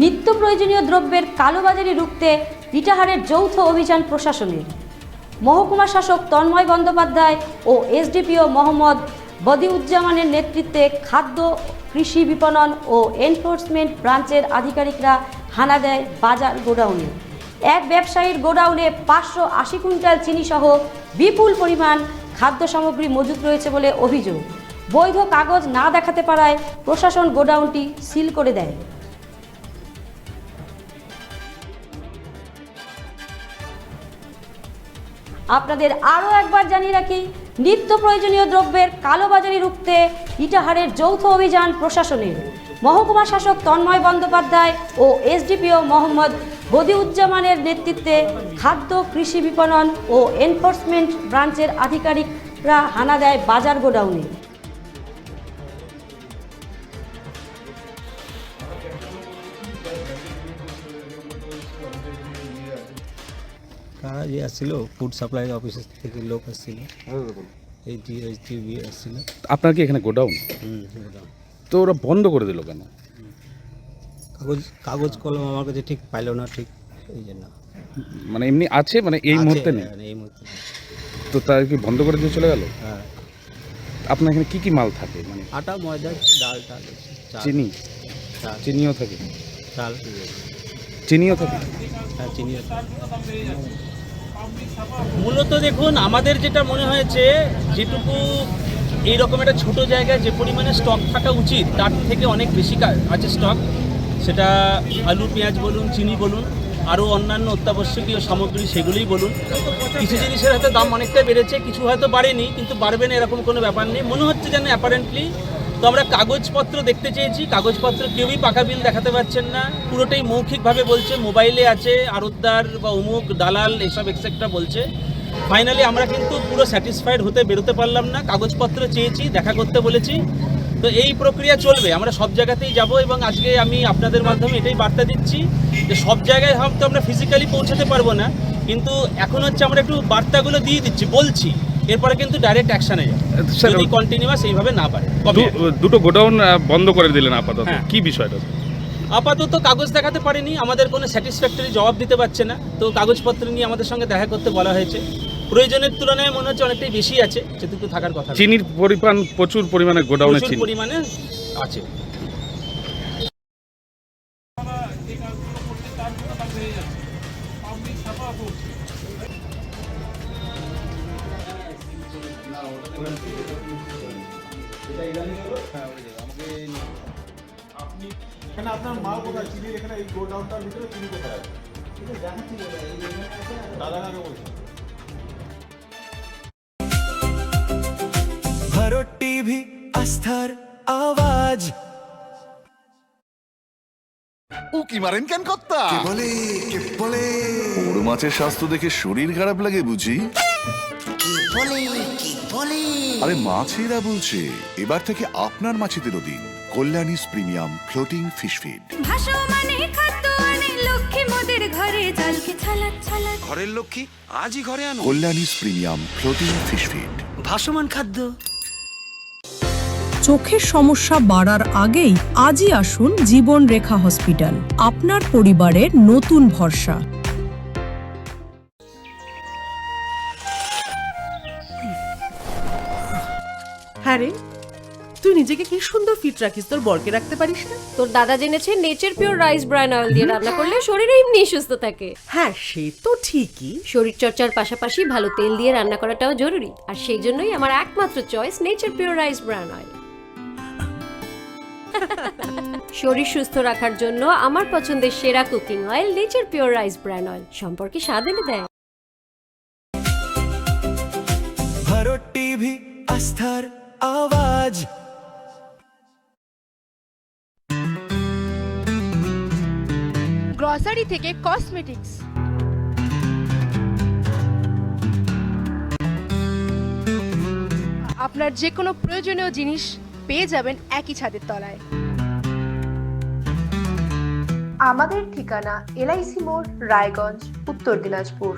নিত্য প্রয়োজনীয় দ্রব্যের কালোবাজারি রুখতে ইটাহারের যৌথ অভিযান প্রশাসনের। মহকুমা শাসক তন্ময় বন্দ্যোপাধ্যায় ও এসডিপিও মোহাম্মদ বদিউজ্জামানের নেতৃত্বে খাদ্য, কৃষি বিপণন ও এনফোর্সমেন্ট ব্রাঞ্চের আধিকারিকরা হানা দেয় বাজার গোডাউনে। এক ব্যবসায়ীর গোডাউনে 580 কুইন্টাল চিনি সহ বিপুল পরিমাণ খাদ্য সামগ্রী মজুত রয়েছে বলে অভিযোগ। বৈধ কাগজ না দেখাতে পারায় প্রশাসন গোডাউনটি সিল করে দেয়। আপনাদের আরও একবার জানিয়ে রাখি, নিত্য প্রয়োজনীয় দ্রব্যের কালোবাজারি রুখতে ইটাহারের যৌথ অভিযান প্রশাসনের। মহকুমা শাসক তন্ময় বন্দ্যোপাধ্যায় ও এসডিপিও মোহাম্মদ বদিউজ্জামানের নেতৃত্বে খাদ্য, কৃষি বিপণন ও এনফোর্সমেন্ট ব্রাঞ্চের আধিকারিকরা হানা দেয় বাজার গোডাউনে। কারা যে আসছিল, ফুড সাপ্লাই অফিসের থেকে লোক আসছিল, এই জিএসটিভি আসছিল। আপনার কি এখানে গোডাউন? তো ওরা বন্ধ করে দিল কেন? কাগজ কলম আমার কাছে ঠিক পাইলো না, ঠিক এই জন্য। মানে এমনি আছে, মানে এই মুহূর্তে নেই? এই মুহূর্তে নেই। তো তার কি বন্ধ করে দিয়ে চলে গেল? হ্যাঁ। আপনার এখানে কি কি মাল থাকে? মানে আটা, ময়দা, ডাল, চিনি? চিনিও থাকে? চাল, চিনিও থাকে? হ্যাঁ, চিনি আছে। মূলত দেখুন, আমাদের যেটা মনে হয়েছে, যেটুকু এইরকম একটা ছোট জায়গায় যে পরিমাণে স্টক থাকা উচিত তার থেকে অনেক বেশি আছে স্টক। সেটা আলু, পেঁয়াজ বলুন, চিনি বলুন, আরও অন্যান্য অত্যাবশ্যকীয় সামগ্রী সেগুলোই বলুন। কিছু জিনিসের হয়তো দাম অনেকটা বেড়েছে, কিছু হয়তো বাড়েনি, কিন্তু বাড়বে না এরকম কোনো ব্যাপার নেই। মনে হচ্ছে যেন অ্যাপারেন্টলি। তো আমরা কাগজপত্র দেখতে চেয়েছি, কাগজপত্র কেউই পাকা বিল দেখাতে পারছেন না, পুরোটাই মৌখিকভাবে বলছে, মোবাইলে আছে, আড়তদার বা অমুক দালাল এসব এক্সেট্রা বলছে। ফাইনালি আমরা কিন্তু পুরো স্যাটিসফাইড হতে বেরোতে পারলাম না। কাগজপত্র চেয়েছি, দেখা করতে বলেছি। তো এই প্রক্রিয়া চলবে, আমরা সব জায়গাতেই যাব। এবং আজকে আমি আপনাদের মাধ্যমে এটাই বার্তা দিচ্ছি যে সব জায়গায় হয়তো আমরা ফিজিক্যালি পৌঁছাতে পারবো না, কিন্তু এখন হচ্ছে আমরা একটু বার্তাগুলো দিয়ে দিচ্ছি, বলছি। এরপরে কিন্তু ডাইরেক্ট অ্যাকশনে যাবে যদি কন্টিনিউয়াস এইভাবে না পারে। দুটো গোডাউন বন্ধ করে দিলেন আপাতত, কি বিষয়টা? আপাতত কাগজ দেখাতে পারেনি, আমাদের কোনো স্যাটিসফ্যাক্টরি জবাব দিতে পারছে না। তো কাগজপত্র নিয়ে আমাদের সঙ্গে দেখা করতে বলা হয়েছে। প্রয়োজনের তুলনায় মনে হচ্ছে অনেকটাই বেশি আছে, যেটুকু থাকার কথা। চিনির পরিমাণ প্রচুর পরিমাণে গোডাউনে প্রচুর পরিমাণে আছে। আপনার মাল কোথায়? চিনির এখানে এই গোডাউনটার ভিতরে চিনি কোথায় আছে? দাদাকে বলছি। ভারত টিভি, আস্থার আওয়াজ। উকি মারেন কেন কর্তা? কে বলে বড় মাছের স্বাস্থ্য দেখে শরীর খারাপ লাগে বুঝি? আরে মাছেরা বলছে, এবার থেকে আপনার মাছেদেরও দিন কল্যাণীস প্রিমিয়াম ফ্লোটিং ফিশ ফিড। ঘরের লক্ষ্মী আজই ঘরে আনো কল্যাণীস প্রিমিয়াম ফ্লোটিং ফিশ ফিড। ভাসমান খাদ্য। চোখের সমস্যা বাড়ার আগেই আজই আসুন জীবন রেখা হসপিটাল, আপনার পরিবারের নতুন ভরসা। হ্যাঁ রে, তুই নিজেকে কি সুন্দর ফিট রাখিস, তোর বরকে রাখতে পারিস না? তোর দাদা জেনেছে Nature Pure rice bran oil দিয়ে রান্না করলে শরীর এমনি সুস্থ থাকে। হ্যাঁ, সে তো ঠিকই। শরীর চর্চার পাশাপাশি ভালো তেল দিয়ে রান্না করাটাও জরুরি, আর সেই জন্যই আমার একমাত্র choice nature Pure rice bran oil. শরীর সুস্থ রাখার জন্য আমার পছন্দের সেরা cooking oil nature Pure rice bran oil, সম্পর্কে স্বাদ এনে দেয়। ভারত টিভি, আস্থার আওয়াজ। গ্রসারি থেকে কসমেটিক্স, আপনার যে কোনো প্রয়োজনীয় জিনিস পেয়ে যাবেন একই ছাদের তলায়। আমাদের ঠিকানা LIC মোড়, রায়গঞ্জ, উত্তর দিনাজপুর।